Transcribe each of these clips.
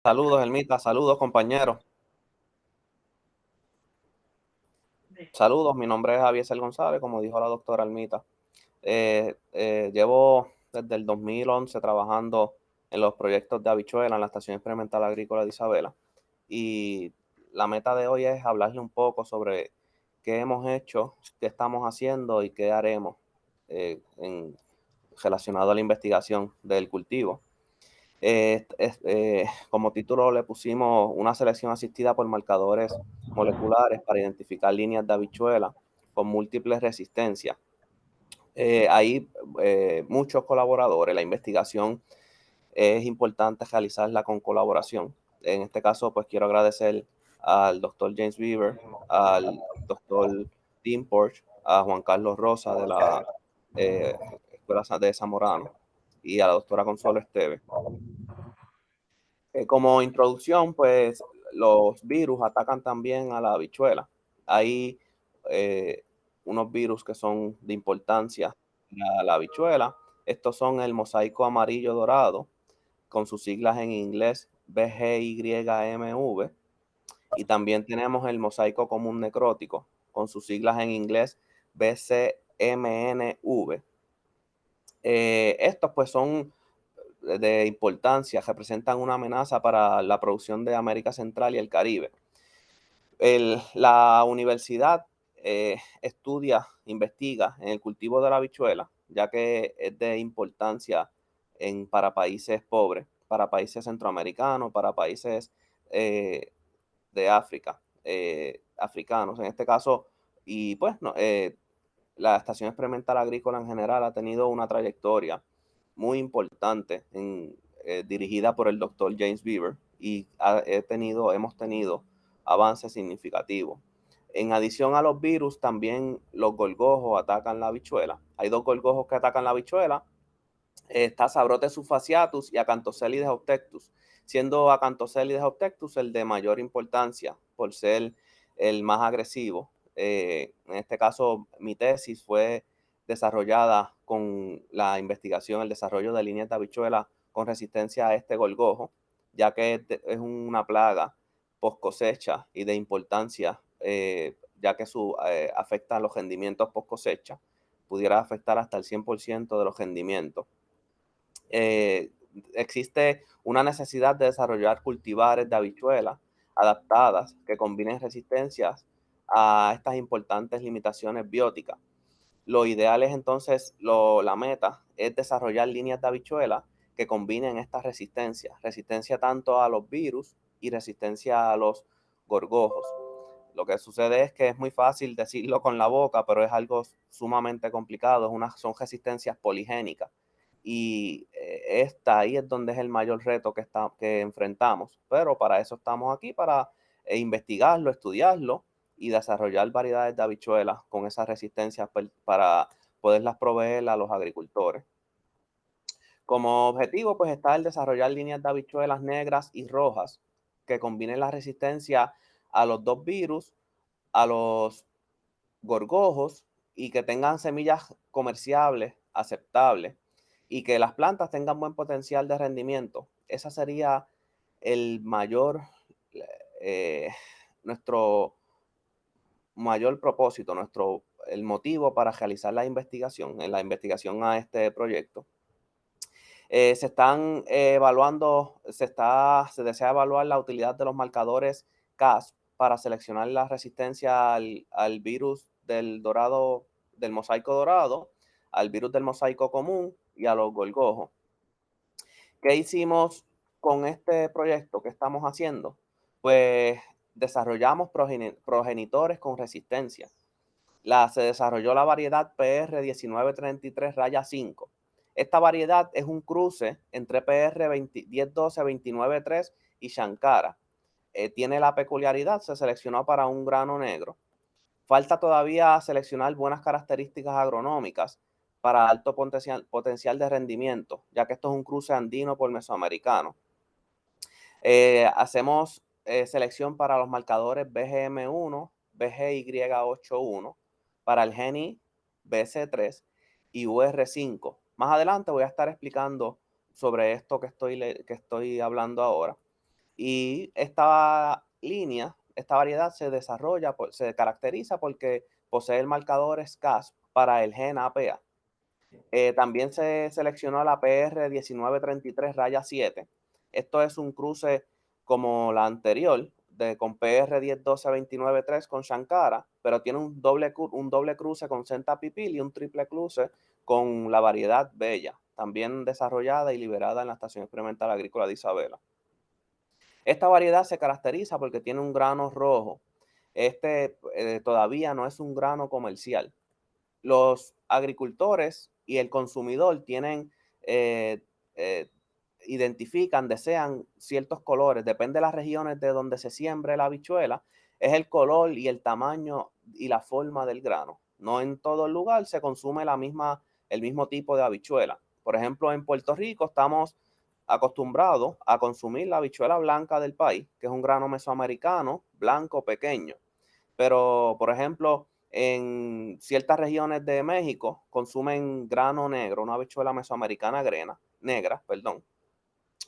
Saludos, Elmita, saludos, compañeros. Saludos, mi nombre es Javier González, como dijo la doctora Elmita. Llevo desde el 2011 trabajando en los proyectos de habichuela en la Estación Experimental Agrícola de Isabela. Y la meta de hoy es hablarle un poco sobre qué hemos hecho, qué estamos haciendo y qué haremos relacionado a la investigación del cultivo. Como título le pusimos una selección asistida por marcadores moleculares para identificar líneas de habichuela con múltiples resistencias. Hay muchos colaboradores. La investigación es importante realizarla con colaboración. En este caso, pues quiero agradecer al doctor James Beaver, al doctor Tim Porsche, a Juan Carlos Rosa de la eh, Escuela de Zamorano y a la doctora Consuelo Esteves. Como introducción, pues los virus atacan también a la habichuela. Hay eh, unos virus que son de importancia para la habichuela. Estos son el mosaico amarillo dorado, con sus siglas en inglés BGYMV, y también tenemos el mosaico común necrótico, con sus siglas en inglés BCMNV. Estos pues son de importancia, representan una amenaza para la producción de América Central y el Caribe. La universidad estudia, investiga en el cultivo de la habichuela, ya que es de importancia para países pobres, para países centroamericanos, para países eh, de África, africanos en este caso, y pues no, la Estación Experimental Agrícola en general ha tenido una trayectoria muy importante dirigida por el doctor James Beaver y hemos tenido avances significativos. En adición a los virus, también los gorgojos atacan la habichuela. Hay dos gorgojos que atacan la habichuela. Está Sabrotes subfasciatus y Acanthocelides obtectus, siendo Acanthocelides obtectus el de mayor importancia por ser el más agresivo. En este caso, mi tesis fue desarrollada con la investigación, el desarrollo de líneas de habichuela con resistencia a este gorgojo, ya que es una plaga post cosecha y de importancia, ya que afecta a los rendimientos post cosecha, pudiera afectar hasta el 100% de los rendimientos. eh, Existe una necesidad de desarrollar cultivares de habichuelas adaptadas que combinen resistencias a estas importantes limitaciones bióticas. Lo ideal es entonces, la meta es desarrollar líneas de habichuelas que combinen estas resistencias, resistencia tanto a los virus y resistencia a los gorgojos. Lo que sucede es que es muy fácil decirlo con la boca, pero es algo sumamente complicado, son resistencias poligénicas. Y ahí es donde es el mayor reto que enfrentamos. Pero para eso estamos aquí, para investigarlo, estudiarlo y desarrollar variedades de habichuelas con esas resistencias para poderlas proveer a los agricultores. Como objetivo, pues está el desarrollar líneas de habichuelas negras y rojas que combinen la resistencia a los dos virus, a los gorgojos, y que tengan semillas comerciables, aceptables, y que las plantas tengan buen potencial de rendimiento. Esa sería el mayor, eh, nuestro mayor propósito, el motivo para realizar la investigación a este proyecto. Se están evaluando, se desea evaluar la utilidad de los marcadores CAS para seleccionar la resistencia al virus del dorado, del mosaico dorado, al virus del mosaico común y a los gorgojos. ¿Qué hicimos con este proyecto? ¿Qué estamos haciendo? Pues desarrollamos progenitores con resistencia. Se desarrolló la variedad PR 1933-5. Esta variedad es un cruce entre PR 1012-293 y Shankara. Tiene la peculiaridad, se seleccionó para un grano negro. Falta todavía seleccionar buenas características agronómicas para alto potencial de rendimiento, ya que esto es un cruce andino por mesoamericano. Hacemos selección para los marcadores BGM1, BGY81, para el GENI BC3 y UR5. Más adelante voy a estar explicando sobre esto que estoy hablando ahora. Y esta línea, esta variedad se desarrolla, se caracteriza porque posee el marcador SCAS para el gen APA. También se seleccionó la PR1933 raya 7. Esto es un cruce como la anterior, con PR101229-3 con Shankara, pero tiene un doble cruce con Centapipil y un triple cruce con la variedad Bella, también desarrollada y liberada en la Estación Experimental Agrícola de Isabela. Esta variedad se caracteriza porque tiene un grano rojo. Este todavía no es un grano comercial. Los agricultores y el consumidor eh, eh, identifican, desean ciertos colores, depende de las regiones de donde se siembre la habichuela, es el color y el tamaño y la forma del grano. No en todo el lugar se consume el mismo tipo de habichuela. Por ejemplo, en Puerto Rico estamos acostumbrados a consumir la habichuela blanca del país, que es un grano mesoamericano, blanco, pequeño. Pero, por ejemplo, en ciertas regiones de México consumen grano negro, una habichuela mesoamericana negra, perdón.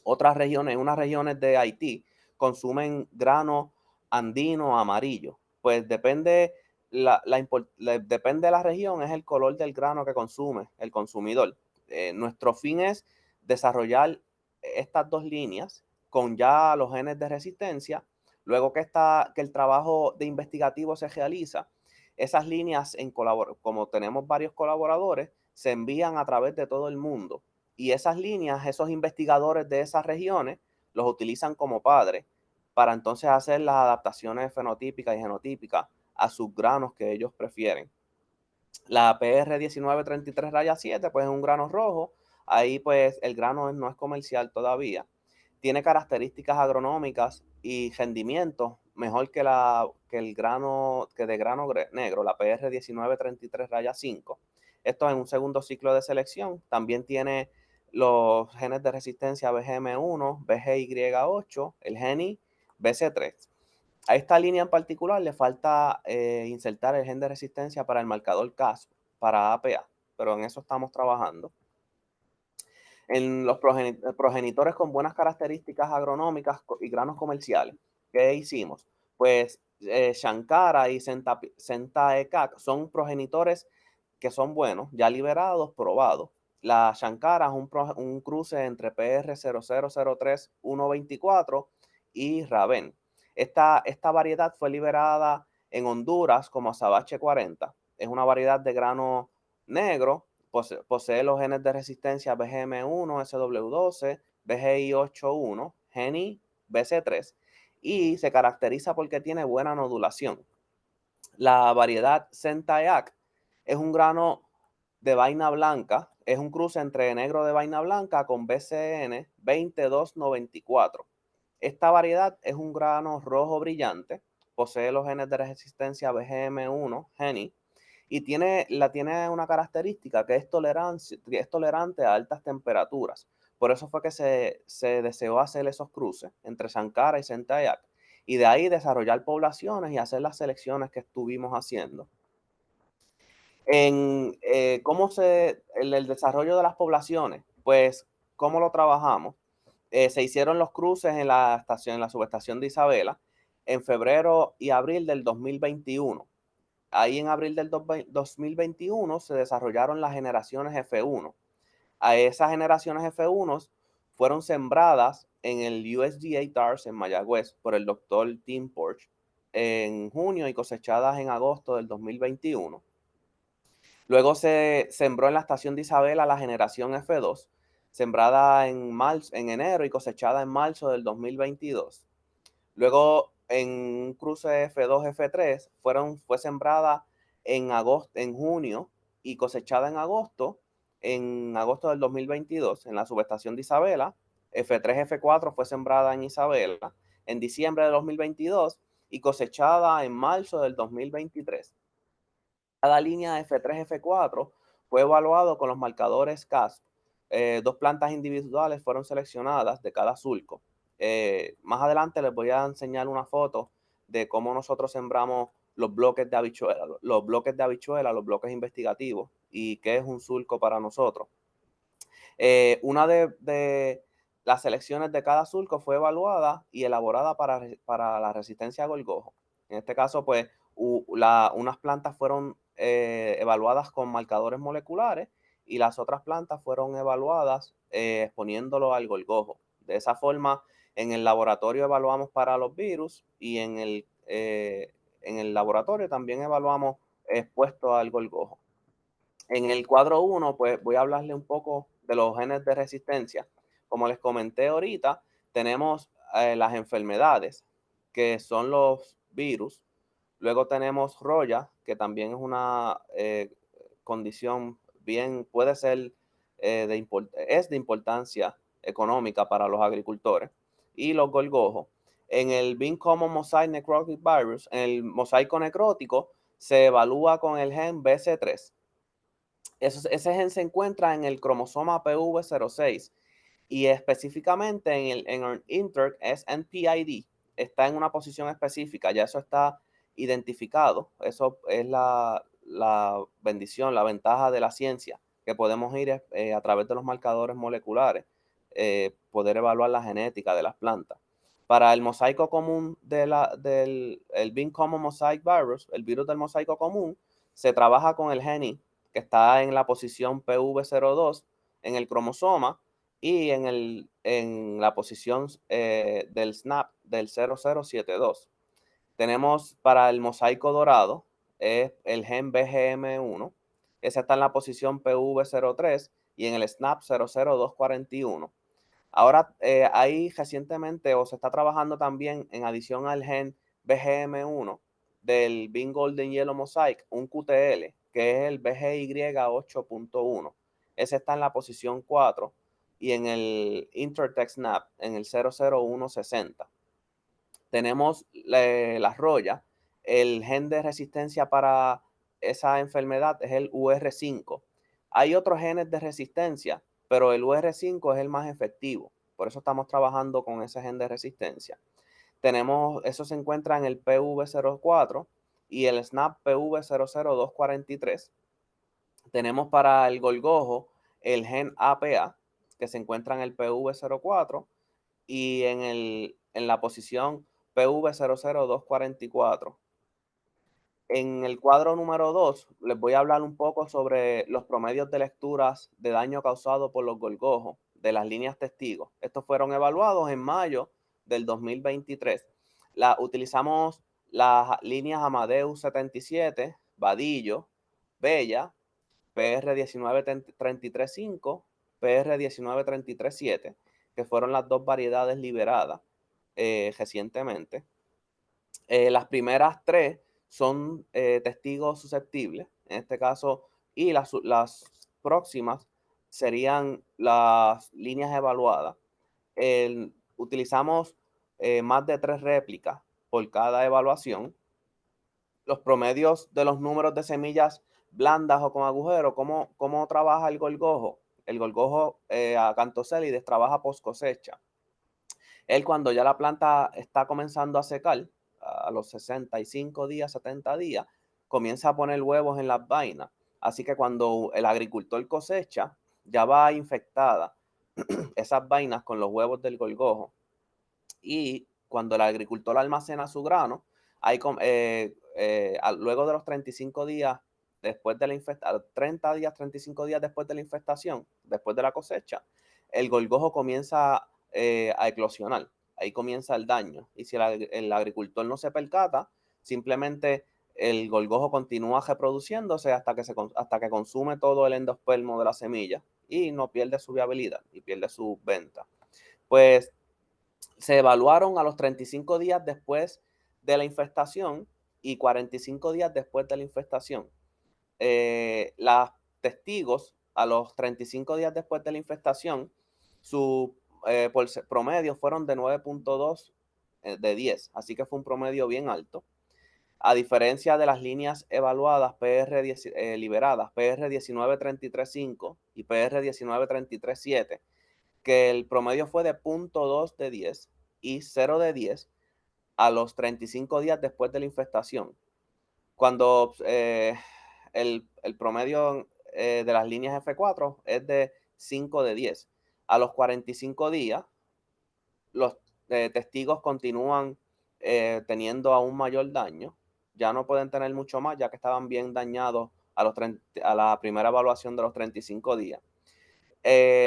Unas regiones de Haití consumen grano andino amarillo. Pues depende, depende de la región, es el color del grano que consume el consumidor. Nuestro fin es desarrollar estas dos líneas con ya los genes de resistencia. Luego que el trabajo de investigativo se realiza, esas líneas, como tenemos varios colaboradores, se envían a través de todo el mundo. Y esas líneas, esos investigadores de esas regiones, los utilizan como padres para entonces hacer las adaptaciones fenotípicas y genotípicas a sus granos que ellos prefieren. La PR1933 raya 7, pues es un grano rojo. Ahí pues el grano no es comercial todavía. Tiene características agronómicas y rendimientos mejor que el grano que de grano negro, la PR1933 raya 5. Esto en un segundo ciclo de selección. También tiene los genes de resistencia BGM1, BGY8, el GENI, BC3. A esta línea en particular le falta insertar el gen de resistencia para el marcador Cas, para APA, pero en eso estamos trabajando. En los progenitores con buenas características agronómicas y granos comerciales, ¿qué hicimos? Pues Shankara y Sentaekak son progenitores que son buenos, ya liberados, probados. La Shankara es un cruce entre PR0003124 y Raven. Esta variedad fue liberada en Honduras como Azabache 40. Es una variedad de grano negro, posee los genes de resistencia BGM1, SW12, BGI81, GENI, BC3 y se caracteriza porque tiene buena nodulación. La variedad Sentayak es un grano de vaina blanca, es un cruce entre negro de vaina blanca con BCN 2294. Esta variedad es un grano rojo brillante, posee los genes de resistencia BGM1, GENI, y tiene una característica que es tolerante a altas temperaturas. Por eso fue que se deseó hacer esos cruces entre Sankara y Sentayak, y de ahí desarrollar poblaciones y hacer las selecciones que estuvimos haciendo. En el desarrollo de las poblaciones, pues, ¿cómo lo trabajamos? Se hicieron los cruces en la subestación de Isabela en febrero y abril del 2021. Ahí en abril del 2021 se desarrollaron las generaciones F1. A esas generaciones F1 fueron sembradas en el USDA TARS en Mayagüez por el doctor Tim Porch en junio y cosechadas en agosto del 2021. Luego se sembró en la estación de Isabela la generación F2, sembrada en enero y cosechada en marzo del 2022. Luego, en un cruce F2, F3, fue sembrada en junio y cosechada en agosto del 2022, en la subestación de Isabela. F3, F4 fue sembrada en Isabela en diciembre de 2022 y cosechada en marzo del 2023. Cada línea F3, F4 fue evaluado con los marcadores CASP. Dos plantas individuales fueron seleccionadas de cada surco. Más adelante les voy a enseñar una foto de cómo nosotros sembramos los bloques de habichuela, los bloques investigativos y qué es un surco para nosotros. Una de las selecciones de cada surco fue evaluada y elaborada para la resistencia a gorgojo. En este caso, pues, unas plantas fueron evaluadas con marcadores moleculares y las otras plantas fueron evaluadas exponiéndolo al gorgojo. De esa forma, en el laboratorio evaluamos para los virus y en el laboratorio también evaluamos expuesto al gorgojo. En el cuadro 1, pues voy a hablarle un poco de los genes de resistencia. Como les comenté ahorita, tenemos las enfermedades, que son los virus. Luego tenemos roya, que también es una condición bien, puede ser es de importancia económica para los agricultores. Y los gorgojos. En el Bean Common Mosaic Necrotic Virus, en el mosaico necrótico, se evalúa con el gen BC3. Ese gen se encuentra en el cromosoma PV06 y específicamente en el insert SNPID está en una posición específica, ya eso está identificado. Eso es la bendición, la ventaja de la ciencia, que podemos ir a través de los marcadores moleculares, poder evaluar la genética de las plantas. Para el mosaico común el Bean Common Mosaic Virus, el virus del mosaico común, se trabaja con el geni que está en la posición PV02 en el cromosoma y en la posición del SNAP del 0072. Tenemos para el mosaico dorado el gen BGM1, ese está en la posición PV03 y en el SNAP 00241. Ahora, ahí recientemente o se está trabajando también en adición al gen BGM1 del Bean Golden Yellow Mosaic, un QTL, que es el BGY 8.1. Ese está en la posición 4 y en el Intertext SNAP en el 00160. Tenemos la roya, el gen de resistencia para esa enfermedad es el UR5. Hay otros genes de resistencia, pero el UR5 es el más efectivo. Por eso estamos trabajando con ese gen de resistencia. Eso se encuentra en el PV04 y el SNAP PV00243. Tenemos para el gorgojo el gen APA, que se encuentra en el PV04 y en la posición PV00244. En el cuadro número 2 les voy a hablar un poco sobre los promedios de lecturas de daño causado por los gorgojos de las líneas testigos. Estos fueron evaluados en mayo del 2023. Utilizamos las líneas Amadeus 77, Vadillo, Bella, PR 19335, PR 19337, que fueron las dos variedades liberadas recientemente. Las primeras tres son testigos susceptibles, en este caso, y las próximas serían las líneas evaluadas. Utilizamos más de 3 réplicas por cada evaluación. Los promedios de los números de semillas blandas o con agujero, ¿cómo trabaja el gorgojo? El gorgojo Acanthocelides trabaja post cosecha. Él cuando ya la planta está comenzando a secar, a los 65 días, 70 días, comienza a poner huevos en las vainas. Así que cuando el agricultor cosecha, ya va infectada esas vainas con los huevos del gorgojo. Y cuando el agricultor almacena su grano, luego de los 35 días después de la infestación, 30 días, 35 días después de la infestación, después de la cosecha, el gorgojo comienza a eclosionar. Ahí comienza el daño. Y si el agricultor no se percata, simplemente el gorgojo continúa reproduciéndose hasta que consume todo el endospermo de la semilla y no pierde su viabilidad y pierde su venta. Pues se evaluaron a los 35 días después de la infestación y 45 días después de la infestación. Los testigos a los 35 días después de la infestación, su promedio fueron de 9.2 de 10, así que fue un promedio bien alto. A diferencia de las líneas evaluadas liberadas, PR 19335 y PR 19337, que el promedio fue de 0.2 de 10 y 0 de 10 a los 35 días después de la infestación. Cuando el promedio de las líneas F4 es de 5 de 10. A los 45 días, los testigos continúan teniendo aún mayor daño. Ya no pueden tener mucho más, ya que estaban bien dañados a la primera evaluación de los 35 días.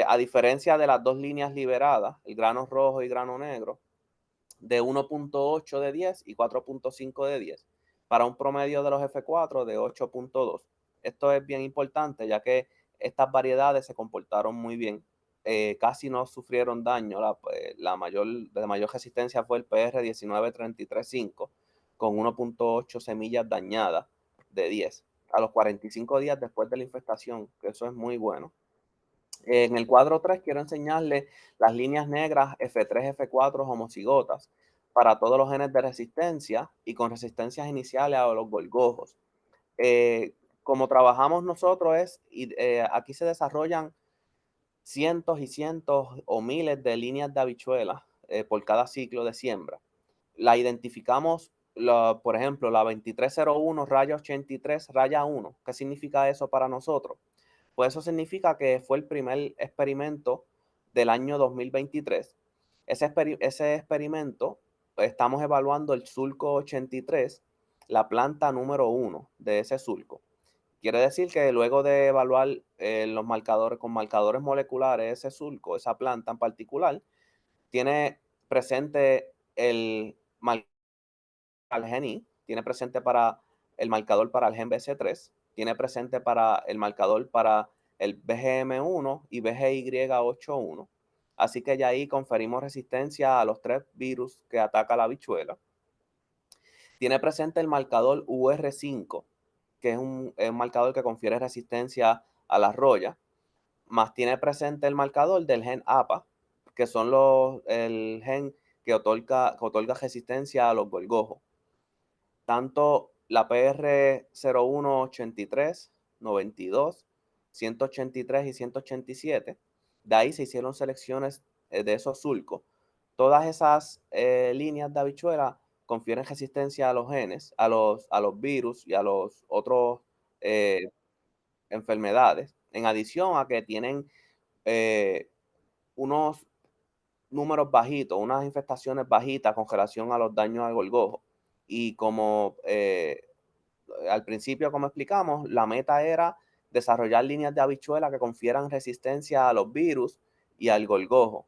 A diferencia de las dos líneas liberadas, el grano rojo y grano negro, de 1.8 de 10 y 4.5 de 10, para un promedio de los F4 de 8.2. Esto es bien importante, ya que estas variedades se comportaron muy bien. Casi no sufrieron daño. De mayor resistencia fue el PR 19335, con 1.8 semillas dañadas de 10 a los 45 días después de la infestación, que eso es muy bueno. En el cuadro 3 quiero enseñarles las líneas negras F3, F4 homocigotas para todos los genes de resistencia y con resistencias iniciales a los gorgojos. Como trabajamos nosotros aquí se desarrollan cientos y cientos o miles de líneas de habichuelas por cada ciclo de siembra. La identificamos, por ejemplo, la 2301 raya 83 raya 1. ¿Qué significa eso para nosotros? Pues eso significa que fue el primer experimento del año 2023. Ese experimento, estamos evaluando el sulco 83, la planta número 1 de ese sulco. Quiere decir que luego de evaluar los marcadores con marcadores moleculares, ese sulco, esa planta en particular, tiene presente el marcador gen I, tiene presente para el marcador para el gen BC3, tiene presente para el marcador para el BGM1 y BGY81. Así que ya ahí conferimos resistencia a los 3 virus que ataca la habichuela. Tiene presente el marcador UR5, que es un marcador que confiere resistencia a la roya, más tiene presente el marcador del gen APA, que son el gen que otorga resistencia a los gorgojos. Tanto la PR 0183, 92, 183 y 187, de ahí se hicieron selecciones de esos sulcos. Todas esas líneas de habichuela confieren resistencia a los genes, a los virus y a los otros enfermedades, en adición a que tienen unos números bajitos, unas infestaciones bajitas con relación a los daños al gorgojo. Y como al principio, como explicamos, la meta era desarrollar líneas de habichuela que confieran resistencia a los virus y al gorgojo,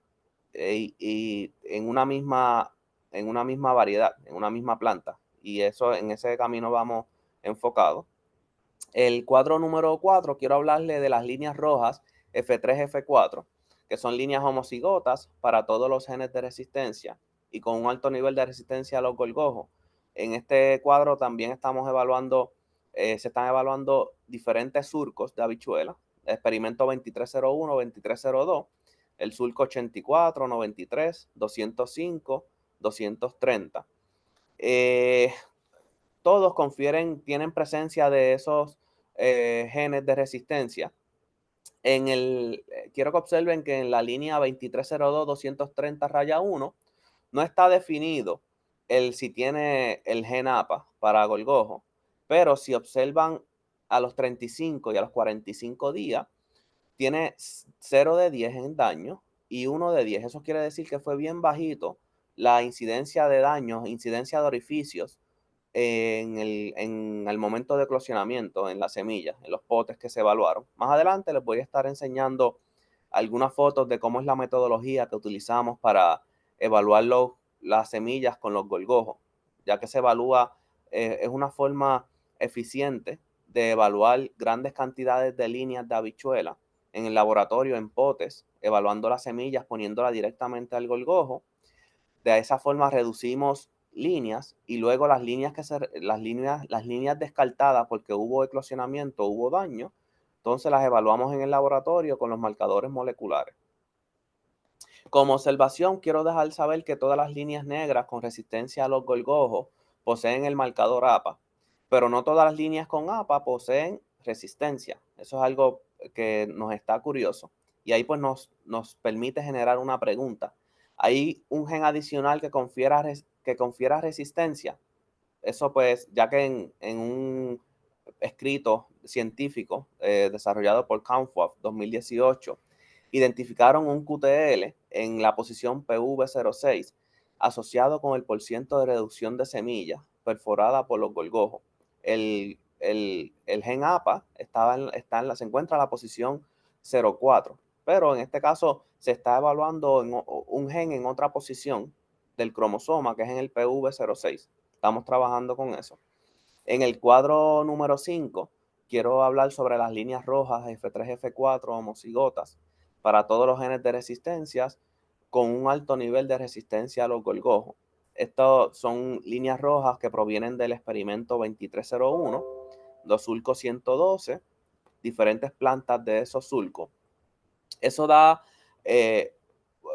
y en una misma variedad, en una misma planta. Y eso, en ese camino vamos enfocados. El cuadro número 4, quiero hablarle de las líneas rojas F3, F4, que son líneas homocigotas para todos los genes de resistencia y con un alto nivel de resistencia a los gorgojos. En este cuadro también estamos evaluando, se están evaluando diferentes surcos de habichuela. Experimento 2301, 2302, el surco 84, 93, 205, 230. Todos tienen presencia de esos genes de resistencia. Quiero que observen que en la línea 2302-230 raya 1 no está definido si tiene el gen APA para gorgojo, pero si observan a los 35 y a los 45 días, tiene 0 de 10 en daño y 1 de 10. Eso quiere decir que fue bien bajito la incidencia de daños, incidencia de orificios en el momento de eclosionamiento, en las semillas, en los potes que se evaluaron. Más adelante les voy a estar enseñando algunas fotos de cómo es la metodología que utilizamos para evaluar las semillas con los gorgojos, ya que se evalúa, es una forma eficiente de evaluar grandes cantidades de líneas de habichuela en el laboratorio en potes, evaluando las semillas, poniéndolas directamente al gorgojo. De esa forma reducimos líneas y luego las líneas descartadas porque hubo eclosionamiento, hubo daño, entonces las evaluamos en el laboratorio con los marcadores moleculares. Como observación, quiero dejar saber que todas las líneas negras con resistencia a los gorgojos poseen el marcador APA, pero no todas las líneas con APA poseen resistencia. Eso es algo que nos está curioso y ahí pues nos permite generar una pregunta. ¿Hay un gen adicional que confiera resistencia? Eso pues, ya que en un escrito científico desarrollado por Kampf 2018, Identificaron un QTL en la posición PV06 asociado con el porciento de reducción de semillas perforada por los gorgojos. El gen APA se encuentra en la posición 04, pero en este caso se está evaluando un gen en otra posición del cromosoma, que es en el PV06. Estamos trabajando con eso. En el cuadro número 5, quiero hablar sobre las líneas rojas F3, F4 homocigotas para todos los genes de resistencias con un alto nivel de resistencia a los gorgojos. Estas son líneas rojas que provienen del experimento 2301, los sulcos 112, diferentes plantas de esos sulcos. Eso da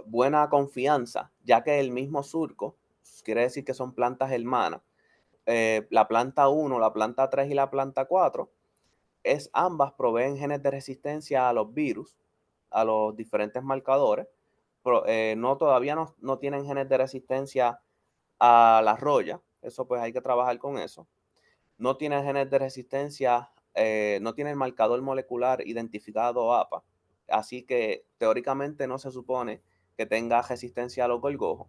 buena confianza, ya que el mismo surco quiere decir que son plantas hermanas. La planta 1, la planta 3 y la planta 4, ambas proveen genes de resistencia a los virus, a los diferentes marcadores. Todavía no tienen genes de resistencia a la roya, eso pues hay que trabajar con eso. No tienen genes de resistencia, no tiene el marcador molecular identificado APA, así que teóricamente no se supone que tenga resistencia a los gorgojos,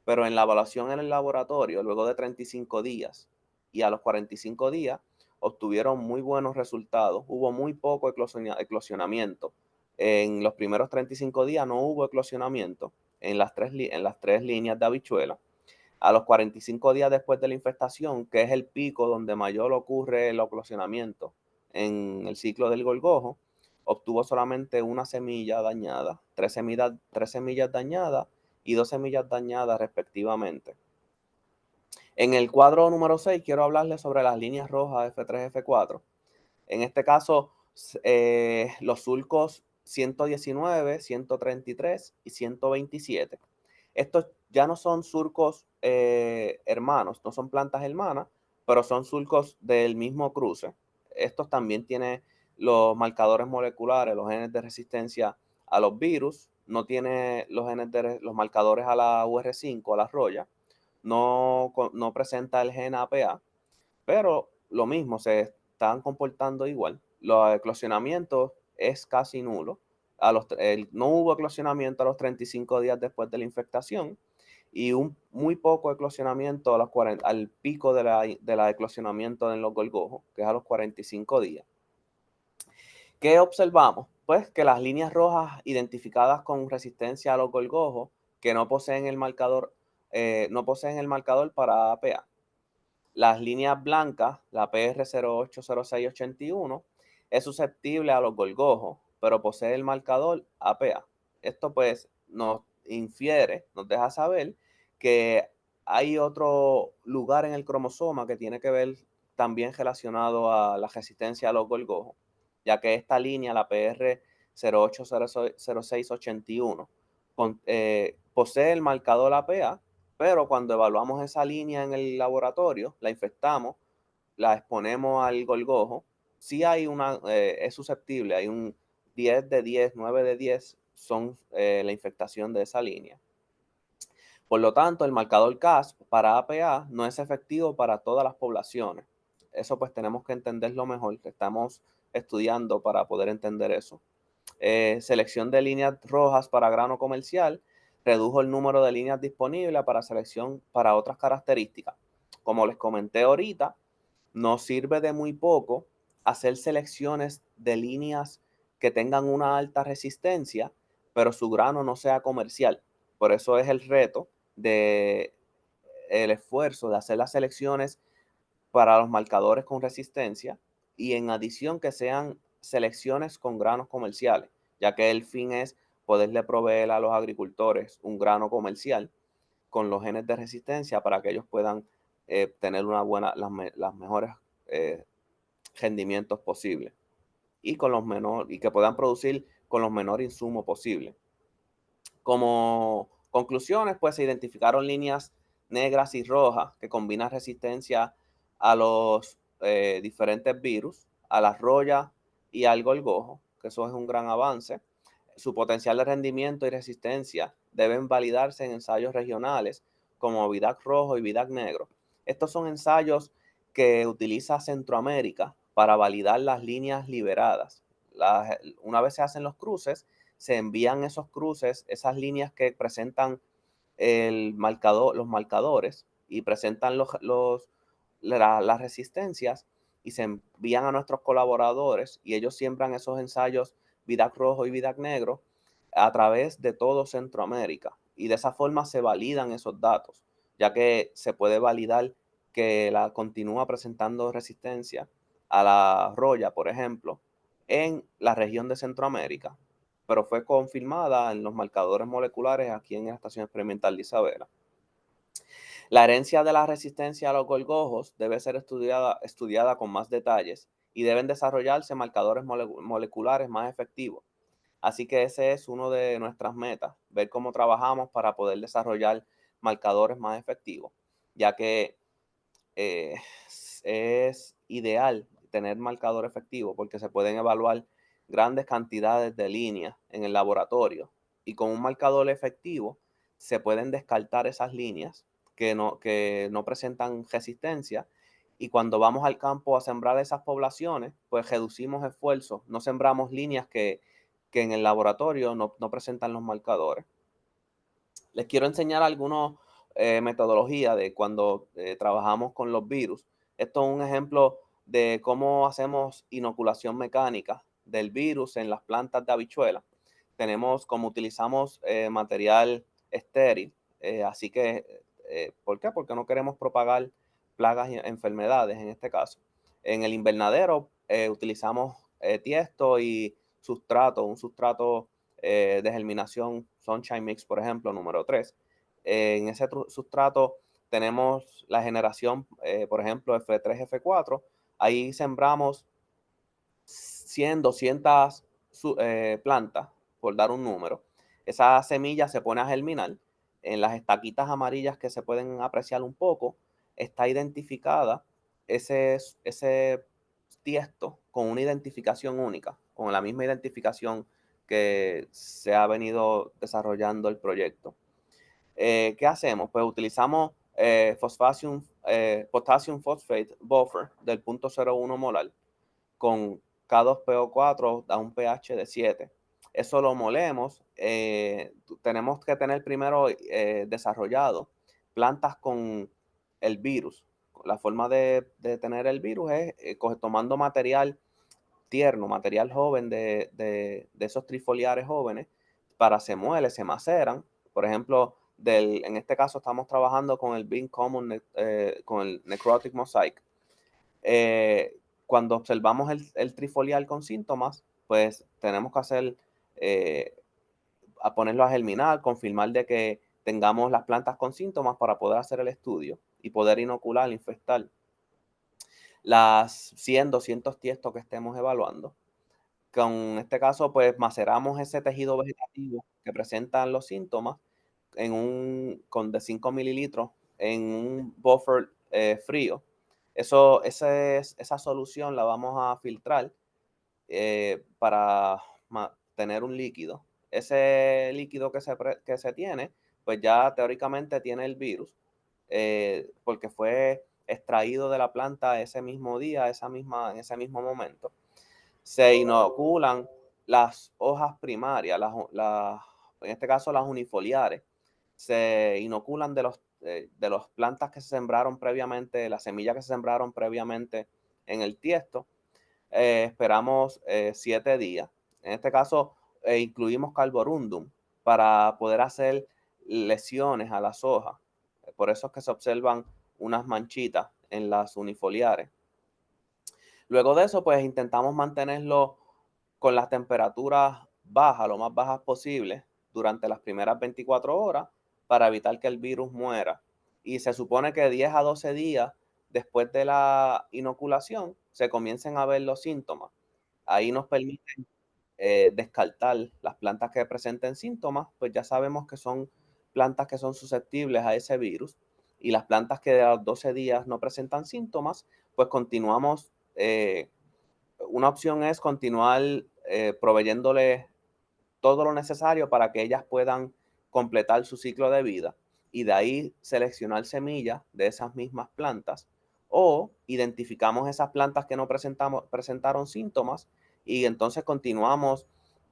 pero en la evaluación en el laboratorio, luego de 35 días y a los 45 días, obtuvieron muy buenos resultados. Hubo muy poco eclosionamiento. En los primeros 35 días no hubo eclosionamiento en las tres líneas de habichuela. A los 45 días después de la infestación, que es el pico donde mayor ocurre el eclosionamiento en el ciclo del gorgojo, obtuvo solamente una semilla dañada, tres semillas dañadas y 2 semillas dañadas respectivamente. En el cuadro número 6 quiero hablarles sobre las líneas rojas F3, F4. En este caso, los sulcos 119, 133 y 127. Estos ya no son surcos hermanos, no son plantas hermanas, pero son surcos del mismo cruce. Estos también tienen los marcadores moleculares, los genes de resistencia a los virus, no tiene los marcadores a la UR5, a la roya, no presenta el gen APA, pero lo mismo, se están comportando igual. Los eclosionamientos es casi nulo. No hubo eclosionamiento a los 35 días después de la infectación y un muy poco eclosionamiento al pico de la eclosionamiento en los gorgojos, que es a los 45 días. ¿Qué observamos? Pues que las líneas rojas identificadas con resistencia a los gorgojos que no poseen el marcador para APA. Las líneas blancas, la PR080681, es susceptible a los gorgojos, pero posee el marcador APA. Esto pues nos deja saber que hay otro lugar en el cromosoma que tiene que ver también relacionado a la resistencia a los gorgojos, ya que esta línea, la PR080681, posee el marcador APA, pero cuando evaluamos esa línea en el laboratorio, la infectamos, la exponemos al gorgojo, sí es susceptible, hay un 10 de 10, 9 de 10 son la infectación de esa línea. Por lo tanto, el marcador CASP para APA no es efectivo para todas las poblaciones. Eso pues tenemos que entenderlo mejor, que estamos estudiando para poder entender eso. Selección de líneas rojas para grano comercial, redujo el número de líneas disponibles para selección para otras características. Como les comenté ahorita, nos sirve de muy poco hacer selecciones de líneas que tengan una alta resistencia, pero su grano no sea comercial. Por eso es el reto el esfuerzo de hacer las selecciones para los marcadores con resistencia y en adición que sean selecciones con granos comerciales, ya que el fin es poderle proveer a los agricultores un grano comercial con los genes de resistencia para que ellos puedan tener las mejores rendimientos posibles y que puedan producir con los menores insumos posibles. Como conclusiones, pues se identificaron líneas negras y rojas que combinan resistencia a los diferentes virus, a la roya y al gorgojo, que eso es un gran avance. Su potencial de rendimiento y resistencia deben validarse en ensayos regionales como VIDAC rojo y VIDAC negro. Estos son ensayos que utiliza Centroamérica para validar las líneas liberadas. Una vez se hacen los cruces, se envían esos cruces, esas líneas que presentan el marcador, los marcadores y presentan las resistencias y se envían a nuestros colaboradores y ellos siembran esos ensayos VIDAC rojo y VIDAC negro a través de todo Centroamérica. Y de esa forma se validan esos datos, ya que se puede validar que la continúa presentando resistencia a la roya, por ejemplo, en la región de Centroamérica, pero fue confirmada en los marcadores moleculares aquí en la Estación Experimental de Isabela. La herencia de la resistencia a los gorgojos debe ser estudiada con más detalles y deben desarrollarse marcadores moleculares más efectivos. Así que ese es uno de nuestras metas, ver cómo trabajamos para poder desarrollar marcadores más efectivos, ya que eh, es ideal tener marcador efectivo porque se pueden evaluar grandes cantidades de líneas en el laboratorio y con un marcador efectivo se pueden descartar esas líneas que no presentan resistencia y cuando vamos al campo a sembrar esas poblaciones, pues reducimos esfuerzos, no sembramos líneas que en el laboratorio no presentan los marcadores. Les quiero enseñar algunas metodologías de cuando trabajamos con los virus. Esto es un ejemplo de cómo hacemos inoculación mecánica del virus en las plantas de habichuela. Tenemos como utilizamos material estéril, así que, ¿por qué? Porque no queremos propagar plagas y enfermedades en este caso. En el invernadero utilizamos tiesto y sustrato, un sustrato de germinación Sunshine Mix, por ejemplo, número 3. En ese sustrato tenemos la generación, por ejemplo, F3, F4. Ahí sembramos 100, 200 plantas, por dar un número. Esa semilla se pone a germinar. En las estaquitas amarillas que se pueden apreciar un poco, está identificada ese tiesto con una identificación única, con la misma identificación que se ha venido desarrollando el proyecto. ¿Qué hacemos? Pues utilizamos potassium phosphate buffer del 0.01 molar con K2PO4 a un pH de 7. Eso lo molemos. Tenemos que tener primero desarrollado plantas con el virus. La forma de tener el virus es tomando material tierno, material joven de esos trifoliares jóvenes para se muele, se maceran. Por ejemplo, en este caso estamos trabajando con el Bean Common, con el Necrotic Mosaic. Cuando observamos el trifoliar con síntomas, pues tenemos que hacer, a ponerlo a germinar, confirmar de que tengamos las plantas con síntomas para poder hacer el estudio y poder inocular, infectar las 100, 200 tiestos que estemos evaluando. Con este caso, pues maceramos ese tejido vegetativo que presentan los síntomas con de 5 mililitros en un buffer frío. Esa solución la vamos a filtrar para tener un líquido. Ese líquido que se tiene, pues ya teóricamente tiene el virus, porque fue extraído de la planta ese mismo día, en ese mismo momento. Se inoculan las hojas primarias, en este caso las unifoliares, se inoculan de las plantas que se sembraron previamente, las semillas que se sembraron previamente en el tiesto. Esperamos 7 días. En este caso, incluimos carborundum para poder hacer lesiones a las hojas. Por eso es que se observan unas manchitas en las unifoliares. Luego de eso, pues intentamos mantenerlo con las temperaturas bajas, lo más bajas posible, durante las primeras 24 horas para evitar que el virus muera. Y se supone que 10 a 12 días después de la inoculación se comiencen a ver los síntomas. Ahí nos permite descartar las plantas que presenten síntomas, pues ya sabemos que son plantas que son susceptibles a ese virus. Y las plantas que a los 12 días no presentan síntomas, pues continuamos. Una opción es continuar proveyéndole todo lo necesario para que ellas puedan completar su ciclo de vida y de ahí seleccionar semillas de esas mismas plantas o identificamos esas plantas que no presentaron síntomas y entonces continuamos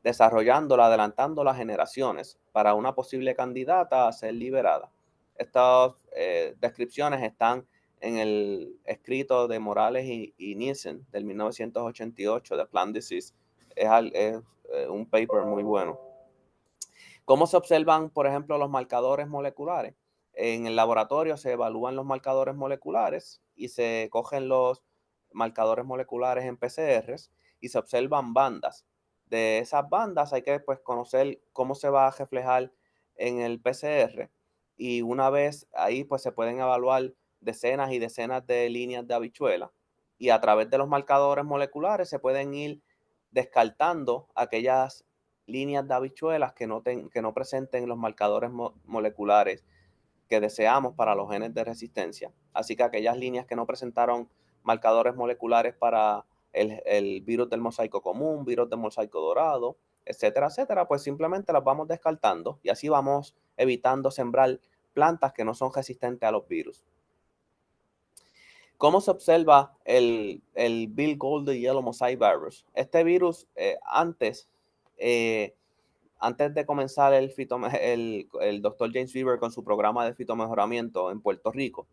desarrollándola, adelantando las generaciones para una posible candidata a ser liberada. Estas descripciones están en el escrito de Morales y Nielsen del 1988 de Plant Disease. Es un paper muy bueno. ¿Cómo se observan, por ejemplo, los marcadores moleculares? En el laboratorio se evalúan los marcadores moleculares y se cogen los marcadores moleculares en PCRs y se observan bandas. De esas bandas hay que pues, conocer cómo se va a reflejar en el PCR y una vez ahí pues se pueden evaluar decenas y decenas de líneas de habichuela y a través de los marcadores moleculares se pueden ir descartando aquellas líneas de habichuelas que no presenten los marcadores moleculares que deseamos para los genes de resistencia. Así que aquellas líneas que no presentaron marcadores moleculares para el virus del mosaico común, virus del mosaico dorado, etcétera, etcétera, pues simplemente las vamos descartando y así vamos evitando sembrar plantas que no son resistentes a los virus. ¿Cómo se observa el Bill Golden Yellow Mosaic Virus? Este virus antes de comenzar el doctor James Beaver con su programa de fitomejoramiento en Puerto Rico,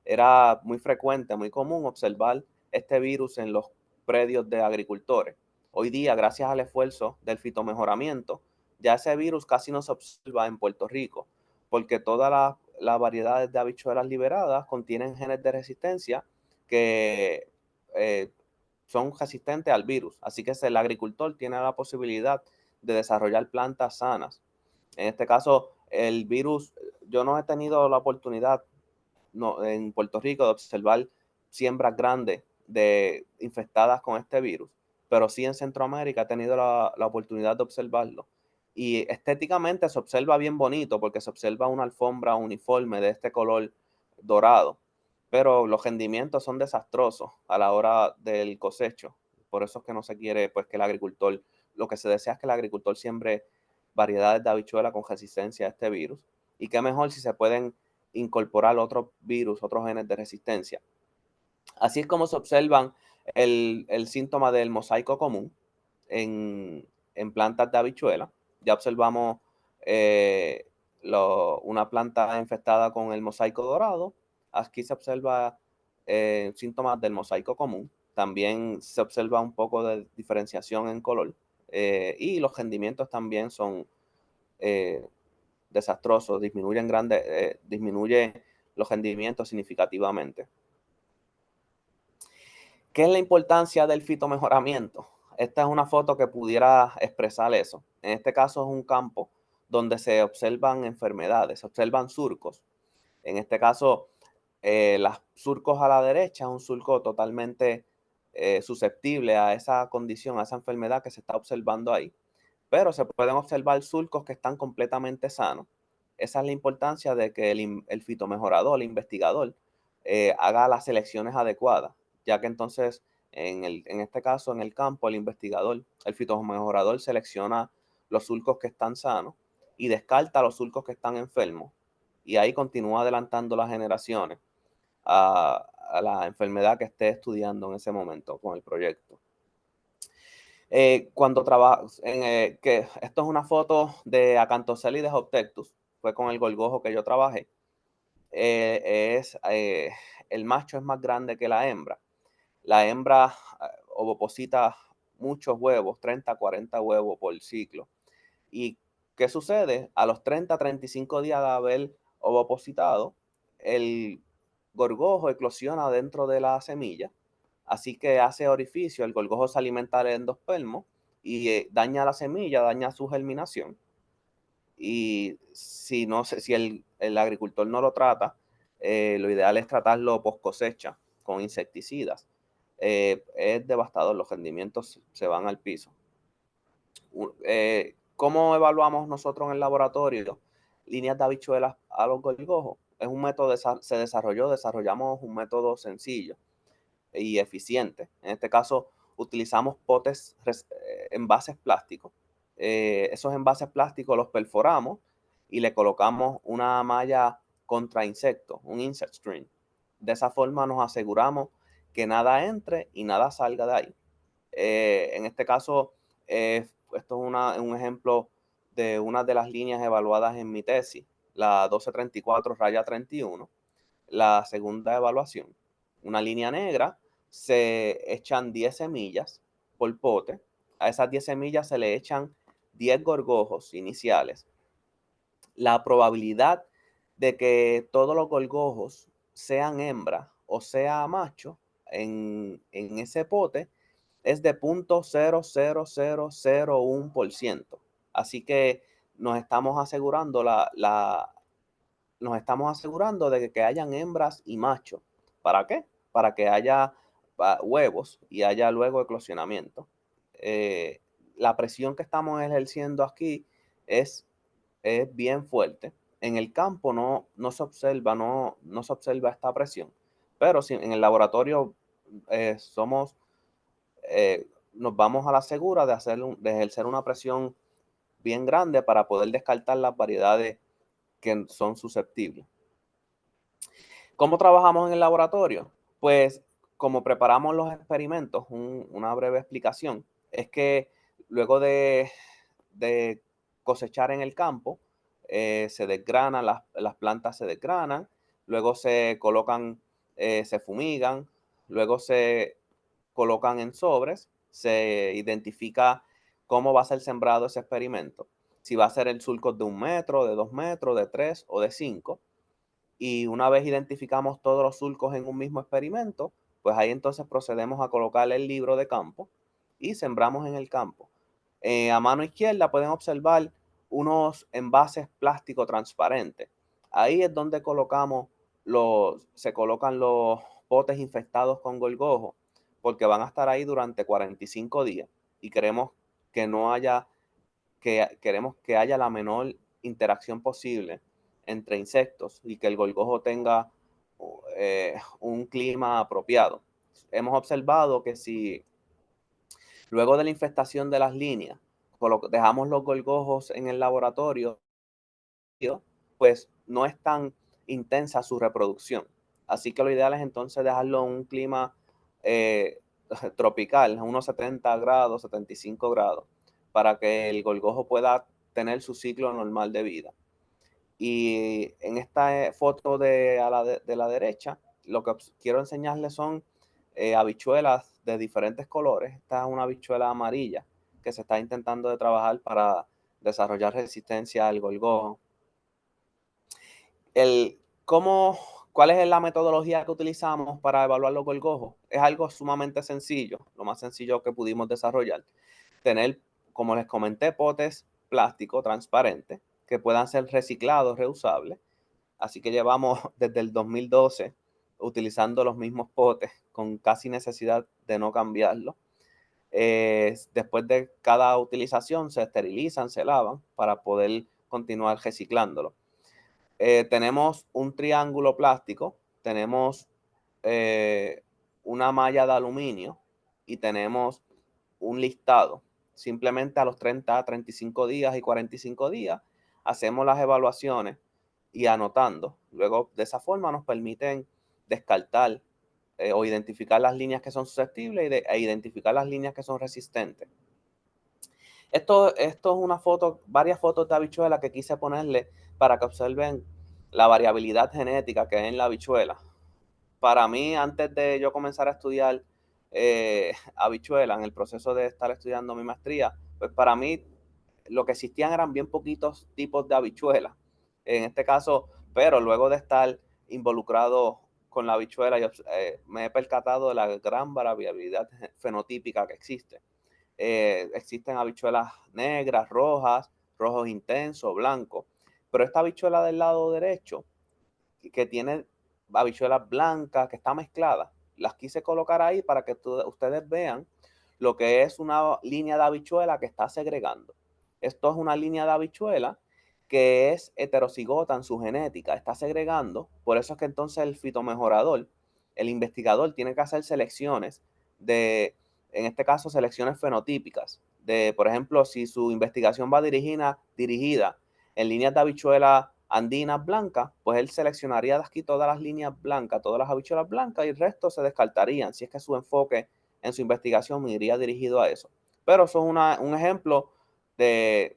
era muy frecuente, muy común observar este virus en los predios de agricultores. Hoy día, gracias al esfuerzo del fitomejoramiento, ya ese virus casi no se observa en Puerto Rico, porque todas las variedades de habichuelas liberadas contienen genes de resistencia que son resistentes al virus. Así que el agricultor tiene la posibilidad de desarrollar plantas sanas. En este caso, el virus, yo no he tenido la oportunidad en Puerto Rico de observar siembras grandes infectadas con este virus, pero sí en Centroamérica he tenido la oportunidad de observarlo. Y estéticamente se observa bien bonito porque se observa una alfombra uniforme de este color dorado, pero los rendimientos son desastrosos a la hora del cosecho. Por eso es que no se quiere pues que el agricultor, lo que se desea es que el agricultor siembre variedades de habichuela con resistencia a este virus. Y qué mejor si se pueden incorporar otros virus, otros genes de resistencia. Así es como se observan el síntoma del mosaico común en plantas de habichuela. Ya observamos una planta infectada con el mosaico dorado. Aquí se observa síntomas del mosaico común. También se observa un poco de diferenciación en color. Y los rendimientos también son desastrosos, disminuye los rendimientos significativamente. ¿Qué es la importancia del fitomejoramiento? Esta es una foto que pudiera expresar eso. En este caso es un campo donde se observan enfermedades, se observan surcos. En este caso, los surcos a la derecha es un surco totalmente susceptible a esa condición, a esa enfermedad que se está observando ahí. Pero se pueden observar surcos que están completamente sanos. Esa es la importancia de que el fitomejorador, el investigador, haga las selecciones adecuadas, ya que entonces, en este caso, en el campo, el investigador, el fitomejorador selecciona los surcos que están sanos y descarta los surcos que están enfermos. Y ahí continúa adelantando las generaciones a la enfermedad que esté estudiando en ese momento con el proyecto. Cuando trabajo, que esto es una foto de Acanthocelides obtectus, fue con el gorgojo que yo trabajé. El macho es más grande que la hembra. La hembra ovoposita muchos huevos, 30, 40 huevos por ciclo. ¿Y qué sucede? A los 30, 35 días de haber ovopositado, el gorgojo eclosiona dentro de la semilla. Así que hace orificio, el gorgojo se alimenta del endospermo y daña la semilla, daña su germinación. Y si el agricultor no lo trata, lo ideal es tratarlo post cosecha con insecticidas. Es devastador, los rendimientos se van al piso. ¿Cómo evaluamos nosotros en el laboratorio líneas de habichuelas a los gorgojos? Es un método, desarrollamos un método sencillo y eficiente. En este caso, utilizamos envases plásticos. Esos envases plásticos los perforamos y le colocamos una malla contra insectos, un insect screen. De esa forma nos aseguramos que nada entre y nada salga de ahí. En este caso, esto es un ejemplo de una de las líneas evaluadas en mi tesis, la 1234-31, la segunda evaluación. Una línea negra, se echan 10 semillas por pote. A esas 10 semillas se le echan 10 gorgojos iniciales. La probabilidad de que todos los gorgojos sean hembra o sea macho en ese pote es de 0.00001%. Así que nos estamos asegurando nos estamos asegurando de que hayan hembras y machos. ¿Para qué? Para que haya huevos y haya luego eclosionamiento. La presión que estamos ejerciendo aquí es bien fuerte. En el campo no se observa, no se observa esta presión, pero si en el laboratorio nos vamos a la segura de ejercer una presión bien grande para poder descartar las variedades que son susceptibles. ¿Cómo trabajamos en el laboratorio? Pues como preparamos los experimentos, una breve explicación, es que luego de cosechar en el campo, se desgranan, las plantas se desgranan, luego se colocan, se fumigan, luego se colocan en sobres, se identifica cómo va a ser sembrado ese experimento, si va a ser en surcos de 1 metro, de 2 metros, de 3 o de 5. Y una vez identificamos todos los surcos en un mismo experimento, pues ahí entonces procedemos a colocar el libro de campo y sembramos en el campo. A mano izquierda pueden observar unos envases plástico transparentes. Ahí es donde se colocan los potes infectados con gorgojo, porque van a estar ahí durante 45 días y queremos que haya la menor interacción posible entre insectos y que el gorgojo tenga un clima apropiado. Hemos observado que si luego de la infestación de las líneas dejamos los gorgojos en el laboratorio, pues no es tan intensa su reproducción. Así que lo ideal es entonces dejarlo en un clima tropical, a unos 70 grados, 75 grados, para que el gorgojo pueda tener su ciclo normal de vida. Y en esta foto de la derecha, lo que quiero enseñarles son habichuelas de diferentes colores. Esta es una habichuela amarilla que se está intentando de trabajar para desarrollar resistencia al gorgojo. ¿Cuál es la metodología que utilizamos para evaluar los gorgojos? Es algo sumamente sencillo, lo más sencillo que pudimos desarrollar. Tener, como les comenté, potes plástico transparentes que puedan ser reciclados, reusables. Así que llevamos desde el 2012 utilizando los mismos potes con casi necesidad de no cambiarlos. Después de cada utilización se esterilizan, se lavan para poder continuar reciclándolo. Tenemos un triángulo plástico, tenemos una malla de aluminio y tenemos un listado. Simplemente a los 30, 35 días y 45 días hacemos las evaluaciones y anotando. Luego, de esa forma nos permiten descartar o identificar las líneas que son susceptibles e identificar las líneas que son resistentes. Esto es varias fotos de habichuela que quise ponerle para que observen la variabilidad genética que hay en la habichuela. Para mí, antes de yo comenzar a estudiar habichuela, en el proceso de estar estudiando mi maestría, pues para mí lo que existían eran bien poquitos tipos de habichuelas. En este caso, pero luego de estar involucrado con la habichuela, yo me he percatado de la gran variabilidad fenotípica que existe. Existen habichuelas negras, rojas, rojos intensos, blancos. Pero esta habichuela del lado derecho, que tiene habichuelas blancas, que está mezclada, las quise colocar ahí para que ustedes vean lo que es una línea de habichuela que está segregando. Esto es una línea de habichuela que es heterocigota en su genética, está segregando. Por eso es que entonces el fitomejorador, el investigador, tiene que hacer selecciones en este caso, selecciones fenotípicas. Por ejemplo, si su investigación va dirigida en líneas de habichuela andinas blancas, pues él seleccionaría de aquí todas las líneas blancas, todas las habichuelas blancas, y el resto se descartarían si es que su enfoque en su investigación iría dirigido a eso. Pero eso es un ejemplo de,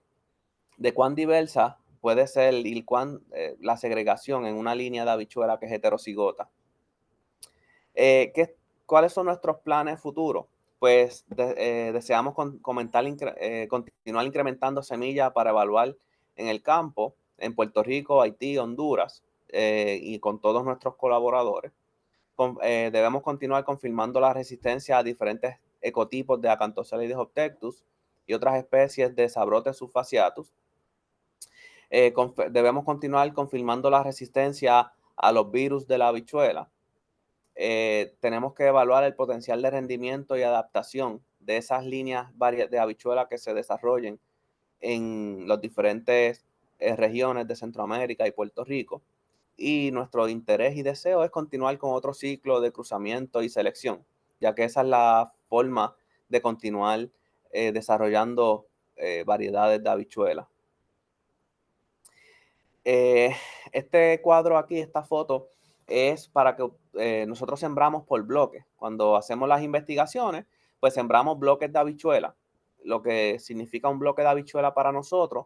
de cuán diversa puede ser y la segregación en una línea de habichuela que es heterocigota. ¿Cuáles son nuestros planes futuros? Pues deseamos continuar incrementando semillas para evaluar en el campo, en Puerto Rico, Haití, Honduras, y con todos nuestros colaboradores. Debemos continuar confirmando la resistencia a diferentes ecotipos de Acanthoselidis obtectus y otras especies de Sabrotes subfasciatus. Debemos continuar confirmando la resistencia a los virus de la habichuela. Tenemos que evaluar el potencial de rendimiento y adaptación de esas líneas de habichuela que se desarrollen en las diferentes regiones de Centroamérica y Puerto Rico. Y nuestro interés y deseo es continuar con otro ciclo de cruzamiento y selección, ya que esa es la forma de continuar desarrollando variedades de habichuela. Este cuadro aquí, esta foto, es para que nosotros sembramos por bloques. Cuando hacemos las investigaciones, pues sembramos bloques de habichuela. Lo que significa un bloque de habichuela para nosotros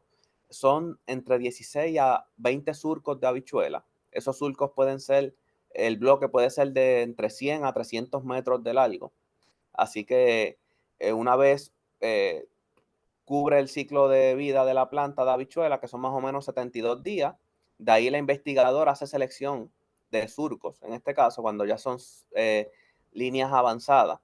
son entre 16 a 20 surcos de habichuela. Esos surcos el bloque puede ser de entre 100 a 300 metros de largo. Así que una vez cubre el ciclo de vida de la planta de habichuela, que son más o menos 72 días. De ahí la investigadora hace selección de surcos. En este caso, cuando ya son líneas avanzadas,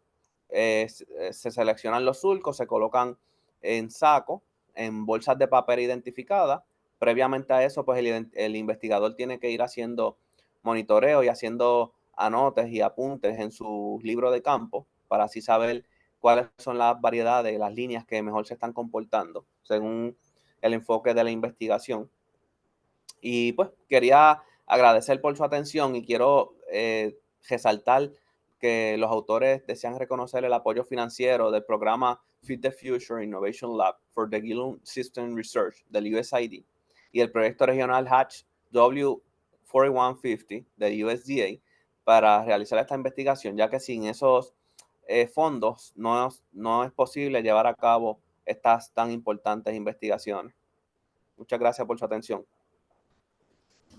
se seleccionan los surcos, se colocan en saco, en bolsas de papel identificadas. Previamente a eso, pues el investigador tiene que ir haciendo monitoreo y haciendo anotes y apuntes en su libro de campo para así saber cuáles son las variedades, las líneas que mejor se están comportando según el enfoque de la investigación. Y pues quería agradecer por su atención y quiero resaltar que los autores desean reconocer el apoyo financiero del programa Feed the Future Innovation Lab for the Gillum System Research del USAID y el proyecto regional Hatch W4150 del USDA para realizar esta investigación, ya que sin esos fondos no es posible llevar a cabo estas tan importantes investigaciones. Muchas gracias por su atención.